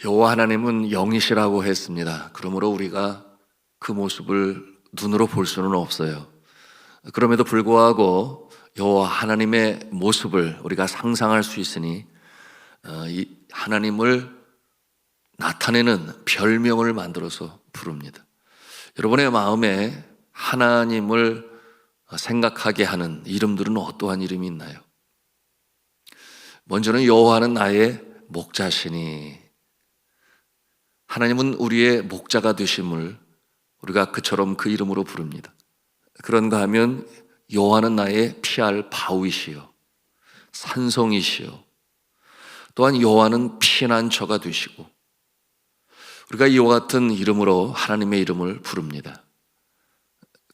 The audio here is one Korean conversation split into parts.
여호와 하나님은 영이시라고 했습니다. 그러므로 우리가 그 모습을 눈으로 볼 수는 없어요. 그럼에도 불구하고 여호와 하나님의 모습을 우리가 상상할 수 있으니 이 하나님을 나타내는 별명을 만들어서 부릅니다. 여러분의 마음에 하나님을 생각하게 하는 이름들은 어떠한 이름이 있나요? 먼저는 여호와는 나의 목자시니, 하나님은 우리의 목자가 되심을 우리가 그처럼 그 이름으로 부릅니다. 그런가 하면 여호와는 나의 피할 바위시요 산성이시요, 또한 여호와는 피난처가 되시고, 우리가 이와 같은 이름으로 하나님의 이름을 부릅니다.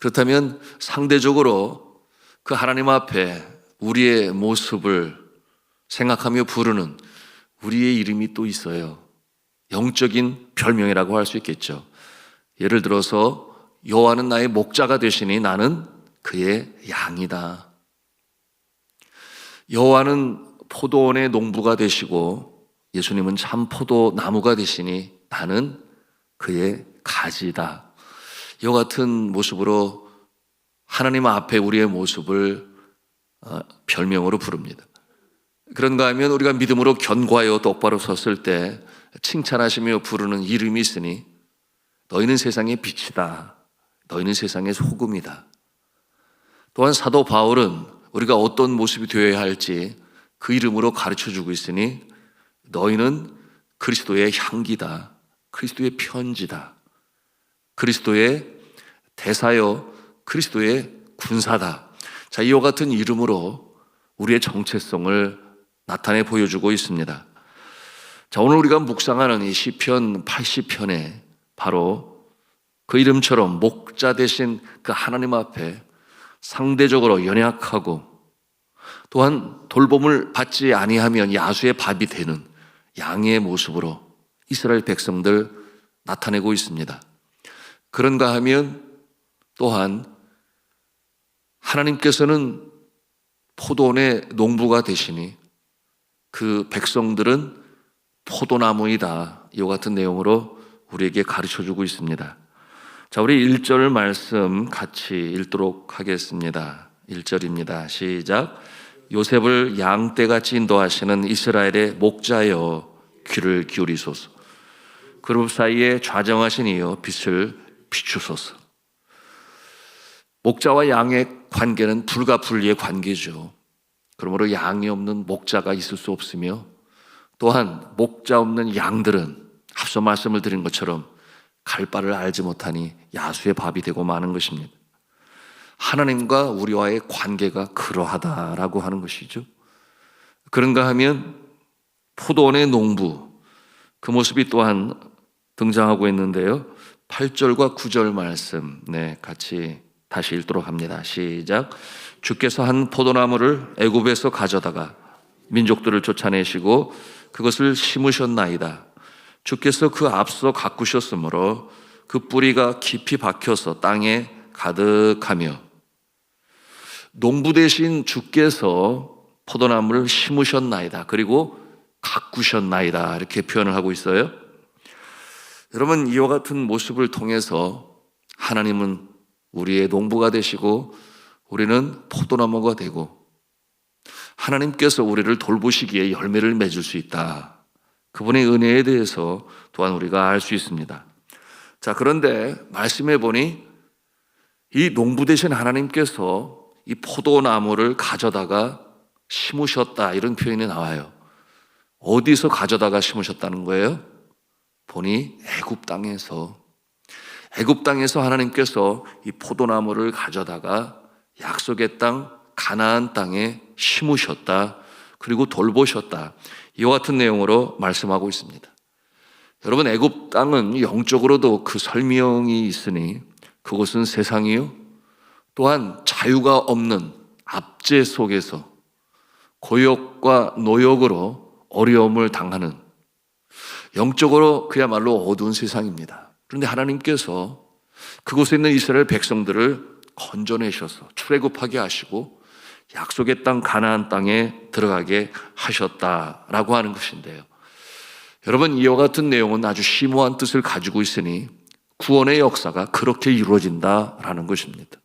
그렇다면 상대적으로 그 하나님 앞에 우리의 모습을 생각하며 부르는 우리의 이름이 또 있어요. 영적인 별명이라고 할 수 있겠죠. 예를 들어서 여호와는 나의 목자가 되시니 나는 그의 양이다. 여호와는 포도원의 농부가 되시고 예수님은 참 포도나무가 되시니 나는 그의 가지다. 이와 같은 모습으로 하나님 앞에 우리의 모습을 별명으로 부릅니다. 그런가 하면 우리가 믿음으로 견고하여 똑바로 섰을 때 칭찬하시며 부르는 이름이 있으니 너희는 세상의 빛이다. 너희는 세상의 소금이다. 또한 사도 바울은 우리가 어떤 모습이 되어야 할지 그 이름으로 가르쳐주고 있으니 너희는 그리스도의 향기다. 그리스도의 편지다. 그리스도의 대사여 그리스도의 군사다. 자, 이와 같은 이름으로 우리의 정체성을 나타내 보여주고 있습니다. 자, 오늘 우리가 묵상하는 이 시편 80편에 바로 그 이름처럼 목자 되신 그 하나님 앞에 상대적으로 연약하고 또한 돌봄을 받지 아니하면 야수의 밥이 되는 양의 모습으로 이스라엘 백성들 나타내고 있습니다. 그런가 하면 또한 하나님께서는 포도원의 농부가 되시니 그 백성들은 포도나무이다. 이와 같은 내용으로 우리에게 가르쳐주고 있습니다. 자, 우리 1절 말씀 같이 읽도록 하겠습니다. 1절입니다. 시작. 요셉을 양떼같이 인도하시는 이스라엘의 목자여 귀를 기울이소서. 그룹 사이에 좌정하신 이여 빛을 비추소서. 목자와 양의 관계는 불가분리의 관계죠. 그러므로 양이 없는 목자가 있을 수 없으며 또한 목자 없는 양들은 앞서 말씀을 드린 것처럼 갈 바를 알지 못하니 야수의 밥이 되고 마는 것입니다. 하나님과 우리와의 관계가 그러하다라고 하는 것이죠. 그런가 하면 포도원의 농부, 그 모습이 또한 등장하고 있는데요. 8절과 9절 말씀 같이 다시 읽도록 합니다. 시작. 주께서 한 포도나무를 애굽에서 가져다가 민족들을 쫓아내시고 그것을 심으셨나이다. 주께서 그 앞서 가꾸셨으므로 그 뿌리가 깊이 박혀서 땅에 가득하며, 농부 되신 주께서 포도나무를 심으셨나이다. 그리고 가꾸셨나이다. 이렇게 표현을 하고 있어요. 여러분, 이와 같은 모습을 통해서 하나님은 우리의 농부가 되시고 우리는 포도나무가 되고 하나님께서 우리를 돌보시기에 열매를 맺을 수 있다. 그분의 은혜에 대해서 또한 우리가 알 수 있습니다. 자, 그런데 말씀해 보니 이 농부 되신 하나님께서 이 포도나무를 가져다가 심으셨다, 이런 표현이 나와요. 어디서 가져다가 심으셨다는 거예요? 보니 애굽 땅에서 하나님께서 이 포도나무를 가져다가 약속의 땅 가나안 땅에 심으셨다. 그리고 돌보셨다. 이와 같은 내용으로 말씀하고 있습니다. 여러분, 애굽 땅은 영적으로도 그 설명이 있으니 그곳은 세상이요, 또한 자유가 없는 압제 속에서 고역과 노역으로 어려움을 당하는 영적으로 그야말로 어두운 세상입니다. 그런데 하나님께서 그곳에 있는 이스라엘 백성들을 건져내셔서 출애굽하게 하시고 약속의 땅 가나안 땅에 들어가게 하셨다라고 하는 것인데요. 여러분, 이와 같은 내용은 아주 심오한 뜻을 가지고 있으니 구원의 역사가 그렇게 이루어진다라는 것입니다.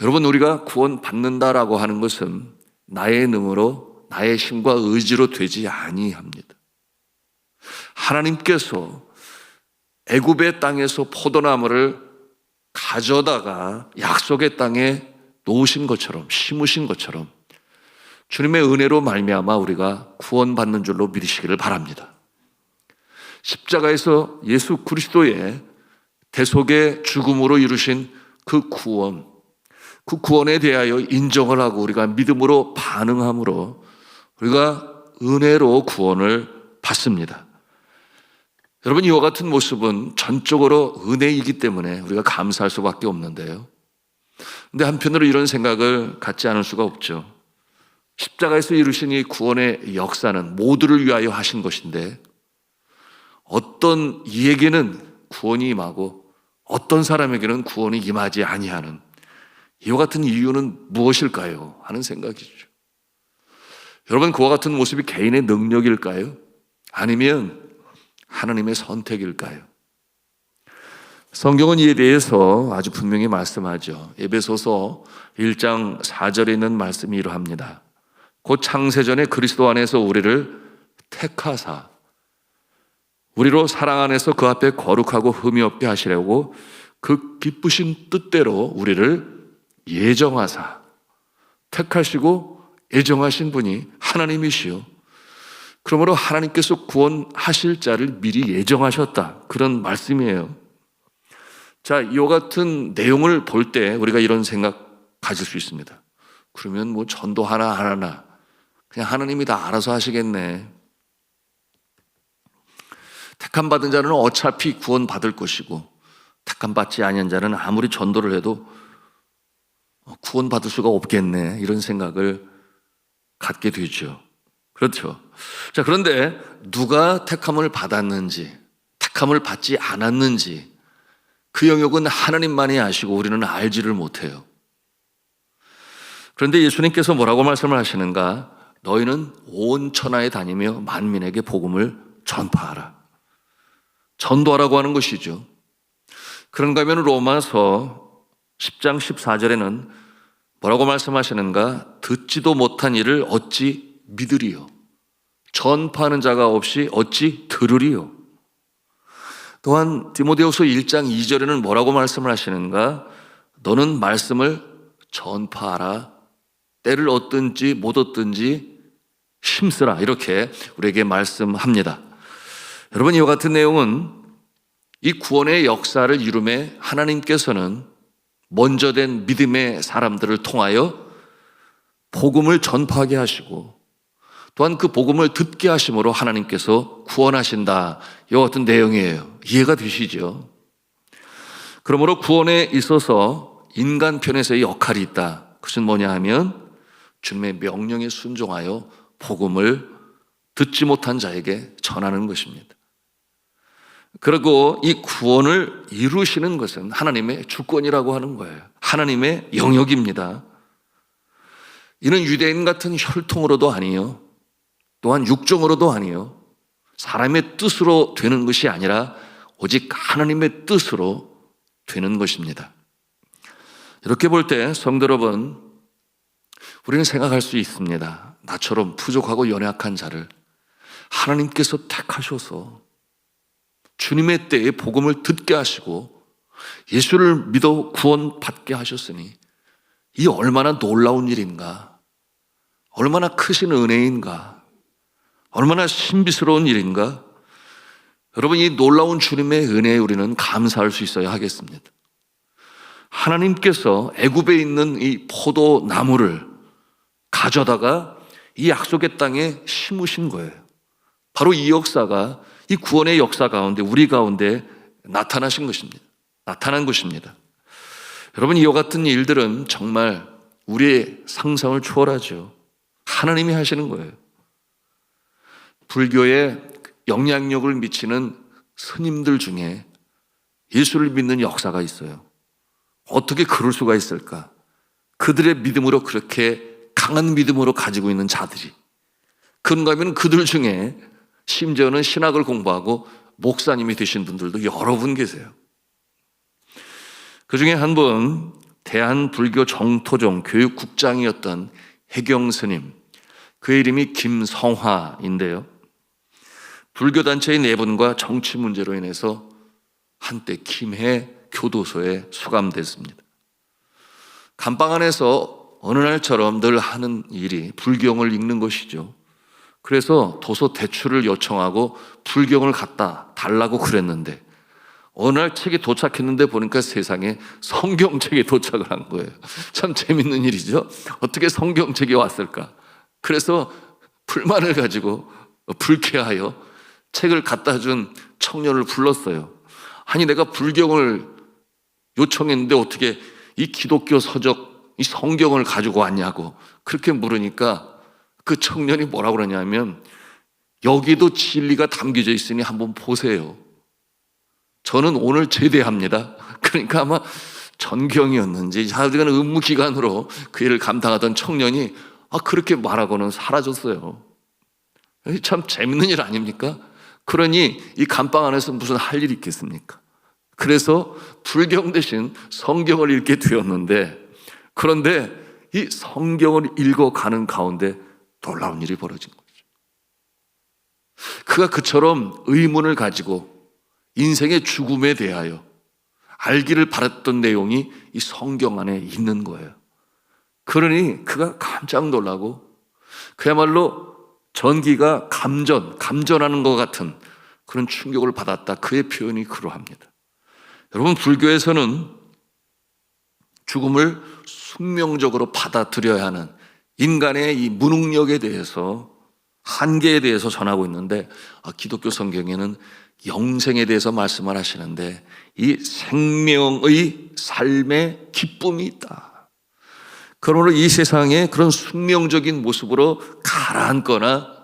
여러분, 우리가 구원받는다라고 하는 것은 나의 능으로 나의 힘과 의지로 되지 아니합니다. 하나님께서 애굽의 땅에서 포도나무를 가져다가 약속의 땅에 놓으신 것처럼, 심으신 것처럼 주님의 은혜로 말미암아 우리가 구원받는 줄로 믿으시기를 바랍니다. 십자가에서 예수 그리스도의 대속의 죽음으로 이루신 그 구원에 대하여 인정을 하고 우리가 믿음으로 반응함으로 우리가 은혜로 구원을 받습니다. 여러분, 이와 같은 모습은 전적으로 은혜이기 때문에 우리가 감사할 수밖에 없는데요. 근데 한편으로 이런 생각을 갖지 않을 수가 없죠. 십자가에서 이루신 이 구원의 역사는 모두를 위하여 하신 것인데 어떤 이에게는 구원이 임하고 어떤 사람에게는 구원이 임하지 아니하는 이와 같은 이유는 무엇일까요? 하는 생각이죠. 여러분, 그와 같은 모습이 개인의 능력일까요? 아니면 하나님의 선택일까요? 성경은 이에 대해서 아주 분명히 말씀하죠. 에베소서 1장 4절에 있는 말씀이 이러합니다. 곧 창세전에 그리스도 안에서 우리를 택하사 우리로 사랑 안에서 그 앞에 거룩하고 흠이 없게 하시려고 그 기쁘신 뜻대로 우리를 예정하사, 택하시고 예정하신 분이 하나님이시요, 그러므로 하나님께서 구원하실 자를 미리 예정하셨다, 그런 말씀이에요. 자, 이와 같은 내용을 볼 때 우리가 이런 생각 가질 수 있습니다. 그러면 뭐 전도 하나 안 하나 그냥 하나님이 다 알아서 하시겠네. 택함 받은 자는 어차피 구원 받을 것이고 택함 받지 아니한 자는 아무리 전도를 해도 구원 받을 수가 없겠네, 이런 생각을 갖게 되죠. 그렇죠. 자, 그런데 누가 택함을 받았는지 택함을 받지 않았는지 그 영역은 하나님만이 아시고 우리는 알지를 못해요. 그런데 예수님께서 뭐라고 말씀을 하시는가? 너희는 온 천하에 다니며 만민에게 복음을 전파하라. 전도하라고 하는 것이죠. 그런가 하면 로마서 10장 14절에는 뭐라고 말씀하시는가? 듣지도 못한 일을 어찌 믿으리요? 전파하는 자가 없이 어찌 들으리요? 또한 디모데후서 1장 2절에는 뭐라고 말씀을 하시는가? 너는 말씀을 전파하라. 때를 얻든지 못 얻든지 힘쓰라. 이렇게 우리에게 말씀합니다. 여러분, 이와 같은 내용은 이 구원의 역사를 이루매 하나님께서는 먼저 된 믿음의 사람들을 통하여 복음을 전파하게 하시고 또한 그 복음을 듣게 하심으로 하나님께서 구원하신다, 이와 같은 내용이에요. 이해가 되시죠? 그러므로 구원에 있어서 인간 편에서의 역할이 있다. 그것은 뭐냐 하면 주님의 명령에 순종하여 복음을 듣지 못한 자에게 전하는 것입니다. 그리고 이 구원을 이루시는 것은 하나님의 주권이라고 하는 거예요. 하나님의 영역입니다. 이는 유대인 같은 혈통으로도 아니요, 또한 육정으로도 아니요, 사람의 뜻으로 되는 것이 아니라 오직 하나님의 뜻으로 되는 것입니다. 이렇게 볼 때 성도 여러분, 우리는 생각할 수 있습니다. 나처럼 부족하고 연약한 자를 하나님께서 택하셔서 주님의 때에 복음을 듣게 하시고 예수를 믿어 구원받게 하셨으니 이 얼마나 놀라운 일인가, 얼마나 크신 은혜인가, 얼마나 신비스러운 일인가. 여러분, 이 놀라운 주님의 은혜에 우리는 감사할 수 있어야 하겠습니다. 하나님께서 애굽에 있는 이 포도나무를 가져다가 이 약속의 땅에 심으신 거예요. 바로 이 역사가 이 구원의 역사 가운데 우리 가운데 나타나신 것입니다. 나타난 것입니다. 여러분, 이와 같은 일들은 정말 우리의 상상을 초월하죠. 하나님이 하시는 거예요. 불교에 영향력을 미치는 스님들 중에 예수를 믿는 역사가 있어요. 어떻게 그럴 수가 있을까? 그들의 믿음으로 그렇게 강한 믿음으로 가지고 있는 자들이, 그런가 하면 그들 중에 심지어는 신학을 공부하고 목사님이 되신 분들도 여러 분 계세요. 그 중에 한 분, 대한불교 정토종 교육국장이었던 해경 스님, 그의 이름이 김성화인데요. 불교단체의 내분과 정치 문제로 인해서 한때 김해 교도소에 수감됐습니다. 감방 안에서 어느 날처럼 늘 하는 일이 불경을 읽는 것이죠. 그래서 도서 대출을 요청하고 불경을 갖다 달라고 그랬는데 어느 날 책이 도착했는데 보니까 세상에 성경책이 도착을 한 거예요. 참 재밌는 일이죠. 어떻게 성경책이 왔을까? 그래서 불만을 가지고 불쾌하여 책을 갖다 준 청년을 불렀어요. 아니, 내가 불경을 요청했는데 어떻게 이 기독교 서적, 이 성경을 가지고 왔냐고 그렇게 물으니까 그 청년이 뭐라고 그러냐면, 여기도 진리가 담겨져 있으니 한번 보세요. 저는 오늘 제대합니다. 그러니까 아마 전경이었는지 자기가 의무기간으로 그 일을 감당하던 청년이 그렇게 말하고는 사라졌어요. 참 재밌는 일 아닙니까? 그러니 이 감방 안에서 무슨 할 일이 있겠습니까? 그래서 불경 대신 성경을 읽게 되었는데, 그런데 이 성경을 읽어가는 가운데 놀라운 일이 벌어진 거죠. 그가 그처럼 의문을 가지고 인생의 죽음에 대하여 알기를 바랐던 내용이 이 성경 안에 있는 거예요. 그러니 그가 깜짝 놀라고 그야말로 전기가 감전하는 것 같은 그런 충격을 받았다. 그의 표현이 그러합니다. 여러분, 불교에서는 죽음을 숙명적으로 받아들여야 하는 인간의 이 무능력에 대해서, 한계에 대해서 전하고 있는데, 기독교 성경에는 영생에 대해서 말씀을 하시는데, 이 생명의 삶의 기쁨이 있다. 그러므로 이 세상에 그런 숙명적인 모습으로 가라앉거나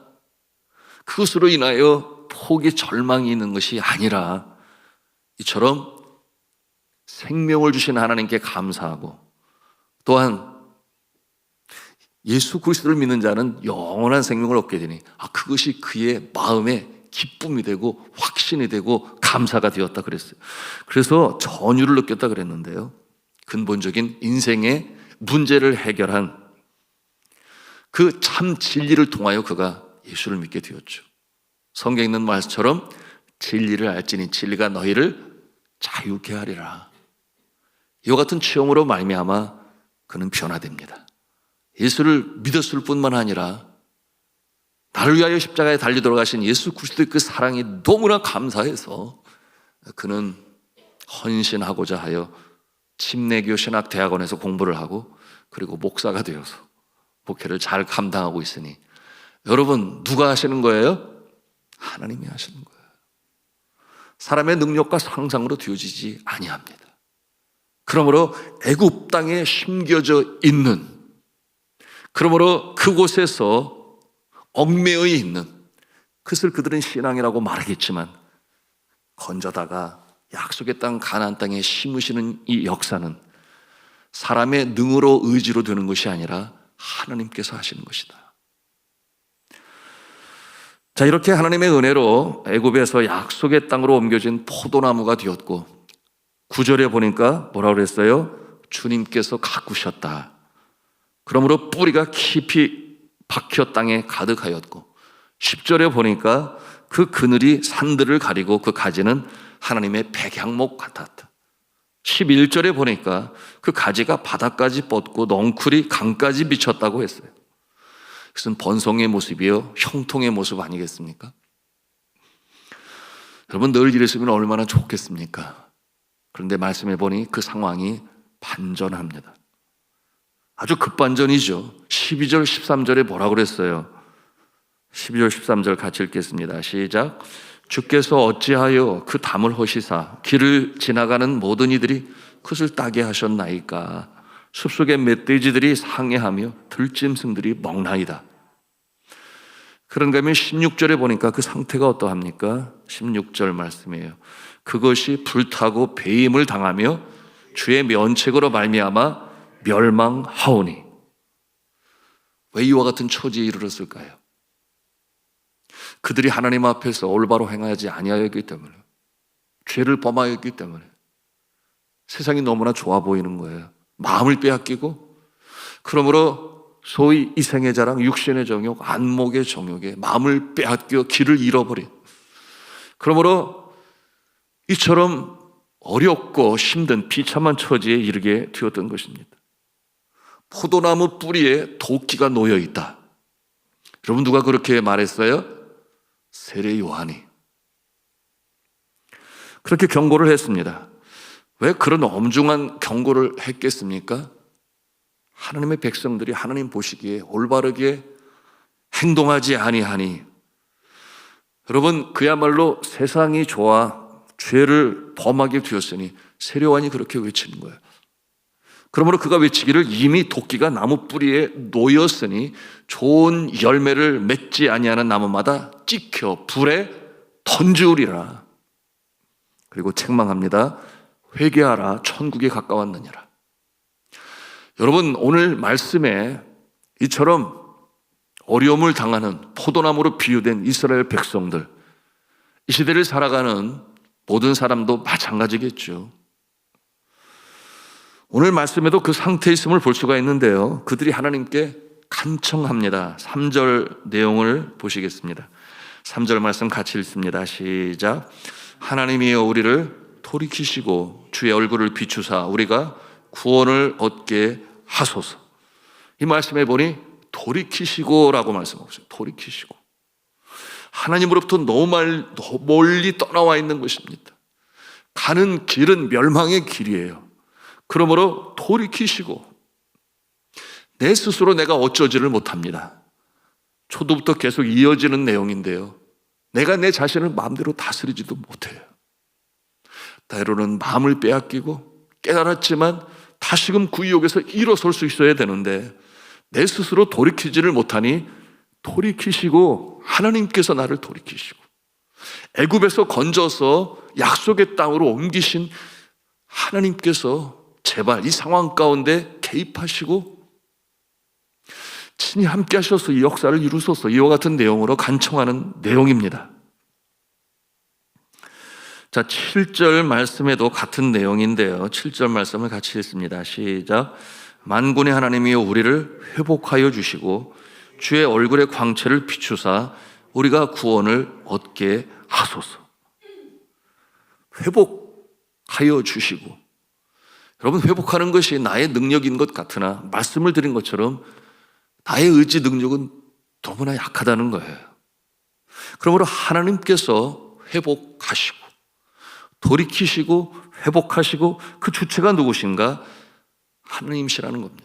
그것으로 인하여 포기, 절망이 있는 것이 아니라, 이처럼 생명을 주신 하나님께 감사하고, 또한 예수 그리스도를 믿는 자는 영원한 생명을 얻게 되니 그것이 그의 마음에 기쁨이 되고 확신이 되고 감사가 되었다 그랬어요. 그래서 전율을 느꼈다 그랬는데요, 근본적인 인생의 문제를 해결한 그 참 진리를 통하여 그가 예수를 믿게 되었죠. 성경에 있는 말씀처럼 진리를 알지니 진리가 너희를 자유케 하리라. 이와 같은 체험으로 말미암아 그는 변화됩니다. 예수를 믿었을 뿐만 아니라 나를 위하여 십자가에 달려 돌아가신 예수 그리스도의 그 사랑이 너무나 감사해서 그는 헌신하고자 하여 침례교 신학대학원에서 공부를 하고, 그리고 목사가 되어서 목회를 잘 감당하고 있으니, 여러분, 누가 하시는 거예요? 하나님이 하시는 거예요. 사람의 능력과 상상으로 되어지지 아니합니다. 그러므로 애굽 땅에 심겨져 있는, 그러므로 그곳에서 얽매여 있는, 그것을 그들은 신앙이라고 말하겠지만, 건져다가 약속의 땅 가나안 땅에 심으시는 이 역사는 사람의 능으로 의지로 되는 것이 아니라 하나님께서 하시는 것이다. 자, 이렇게 하나님의 은혜로 애굽에서 약속의 땅으로 옮겨진 포도나무가 되었고, 9절에 보니까 뭐라고 그랬어요? 주님께서 가꾸셨다. 그러므로 뿌리가 깊이 박혀 땅에 가득하였고, 10절에 보니까 그 그늘이 산들을 가리고 그 가지는 하나님의 백향목 같았다. 11절에 보니까 그 가지가 바닥까지 뻗고 넝쿨이 강까지 미쳤다고 했어요. 그것은 번성의 모습이요, 형통의 모습 아니겠습니까? 여러분, 늘 이랬으면 얼마나 좋겠습니까? 그런데 말씀해 보니 그 상황이 반전합니다. 아주 급반전이죠. 12절, 13절에 뭐라고 그랬어요? 12절, 13절 같이 읽겠습니다. 시작. 주께서 어찌하여 그 담을 허시사 길을 지나가는 모든 이들이 그것을 따게 하셨나이까? 숲속의 멧돼지들이 상해하며 들짐승들이 먹나이다. 그런가 하면 16절에 보니까 그 상태가 어떠합니까? 16절 말씀이에요. 그것이 불타고 배임을 당하며 주의 면책으로 말미암아 멸망하오니. 왜 이와 같은 처지에 이르렀을까요? 그들이 하나님 앞에서 올바로 행하지 아니하였기 때문에, 죄를 범하였기 때문에 세상이 너무나 좋아 보이는 거예요. 마음을 빼앗기고, 그러므로 소위 이생의 자랑, 육신의 정욕, 안목의 정욕에 마음을 빼앗겨 길을 잃어버린, 그러므로 이처럼 어렵고 힘든 비참한 처지에 이르게 되었던 것입니다. 포도나무 뿌리에 도끼가 놓여 있다. 여러분, 누가 그렇게 말했어요? 세례 요한이 그렇게 경고를 했습니다. 왜 그런 엄중한 경고를 했겠습니까? 하나님의 백성들이 하나님 보시기에 올바르게 행동하지 아니하니, 여러분, 그야말로 세상이 좋아 죄를 범하게 되었으니 세례 요한이 그렇게 외치는 거예요. 그러므로 그가 외치기를 이미 도끼가 나무 뿌리에 놓였으니 좋은 열매를 맺지 아니하는 나무마다 찍혀 불에 던지우리라. 그리고 책망합니다. 회개하라, 천국에 가까웠느니라. 여러분, 오늘 말씀에 이처럼 어려움을 당하는 포도나무로 비유된 이스라엘 백성들, 이 시대를 살아가는 모든 사람도 마찬가지겠죠. 오늘 말씀에도 그 상태에 있음을 볼 수가 있는데요, 그들이 하나님께 간청합니다. 3절 내용을 보시겠습니다. 3절 말씀 같이 읽습니다. 시작. 하나님이여 우리를 돌이키시고 주의 얼굴을 비추사 우리가 구원을 얻게 하소서. 이 말씀에 보니 돌이키시고라고 말씀하고 있어요. 돌이키시고. 하나님으로부터 너무 멀리 떠나와 있는 것입니다. 가는 길은 멸망의 길이에요. 그러므로 돌이키시고, 내 스스로 내가 어쩌지를 못합니다. 초도부터 계속 이어지는 내용인데요, 내가 내 자신을 마음대로 다스리지도 못해요. 때로는 마음을 빼앗기고 깨달았지만 다시금 그 유혹에서 일어설 수 있어야 되는데 내 스스로 돌이키지를 못하니 돌이키시고, 하나님께서 나를 돌이키시고 애굽에서 건져서 약속의 땅으로 옮기신 하나님께서 제발 이 상황 가운데 개입하시고 친히 함께 하셔서 이 역사를 이루소서. 이와 같은 내용으로 간청하는 내용입니다. 자, 7절 말씀에도 같은 내용인데요, 7절 말씀을 같이 읽습니다. 시작. 만군의 하나님이여 우리를 회복하여 주시고 주의 얼굴의 광채를 비추사 우리가 구원을 얻게 하소서. 회복하여 주시고, 여러분, 회복하는 것이 나의 능력인 것 같으나 말씀을 드린 것처럼 나의 의지 능력은 너무나 약하다는 거예요. 그러므로 하나님께서 회복하시고 돌이키시고 회복하시고, 그 주체가 누구신가? 하나님이시라는 겁니다.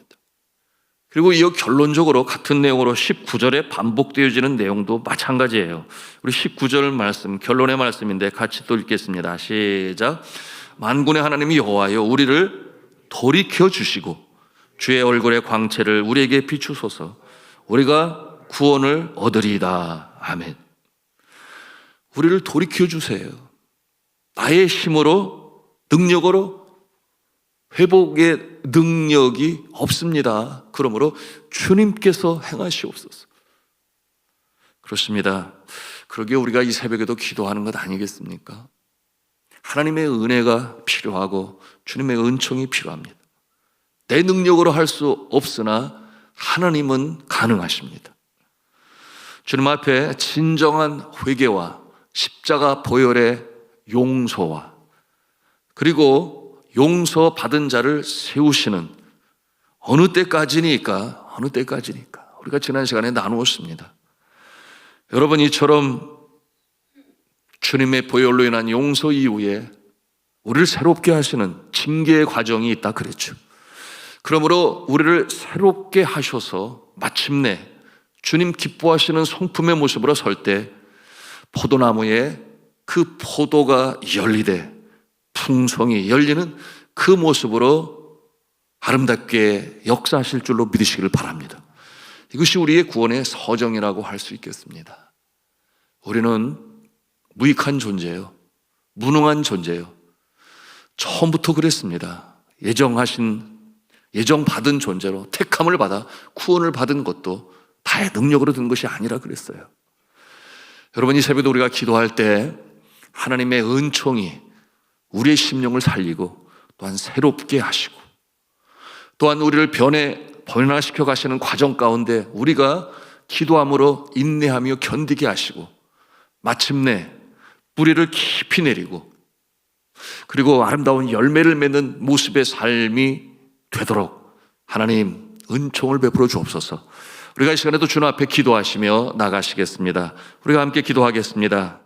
그리고 이어 결론적으로 같은 내용으로 19절에 반복되어지는 내용도 마찬가지예요. 우리 19절 말씀, 결론의 말씀인데 같이 또 읽겠습니다. 시작. 만군의 하나님이 여호와여 우리를 돌이켜 주시고 주의 얼굴의 광채를 우리에게 비추소서. 우리가 구원을 얻으리이다. 아멘. 우리를 돌이켜 주세요. 나의 힘으로, 능력으로 회복의 능력이 없습니다. 그러므로 주님께서 행하시옵소서. 그렇습니다. 그러기에 우리가 이 새벽에도 기도하는 것 아니겠습니까? 하나님의 은혜가 필요하고 주님의 은총이 필요합니다. 내 능력으로 할 수 없으나 하나님은 가능하십니다. 주님 앞에 진정한 회개와 십자가 보혈의 용서와, 그리고 용서받은 자를 세우시는, 어느 때까지니까 우리가 지난 시간에 나누었습니다. 여러분, 이처럼 주님의 보혈로 인한 용서 이후에 우리를 새롭게 하시는 징계의 과정이 있다 그랬죠. 그러므로 우리를 새롭게 하셔서 마침내 주님 기뻐하시는 성품의 모습으로 설 때 포도나무에 그 포도가 열리되 풍성이 열리는 그 모습으로 아름답게 역사하실 줄로 믿으시기를 바랍니다. 이것이 우리의 구원의 서정이라고 할 수 있겠습니다. 우리는 무익한 존재예요. 무능한 존재예요. 처음부터 그랬습니다. 예정받은 존재로 택함을 받아 구원을 받은 것도 다의 능력으로 든 것이 아니라 그랬어요. 여러분, 이 새벽에 우리가 기도할 때 하나님의 은총이 우리의 심령을 살리고 또한 새롭게 하시고 또한 우리를 변화시켜 가시는 과정 가운데 우리가 기도함으로 인내하며 견디게 하시고 마침내 뿌리를 깊이 내리고 그리고 아름다운 열매를 맺는 모습의 삶이 되도록 하나님 은총을 베풀어 주옵소서. 우리가 이 시간에도 주님 앞에 기도하시며 나가시겠습니다. 우리가 함께 기도하겠습니다.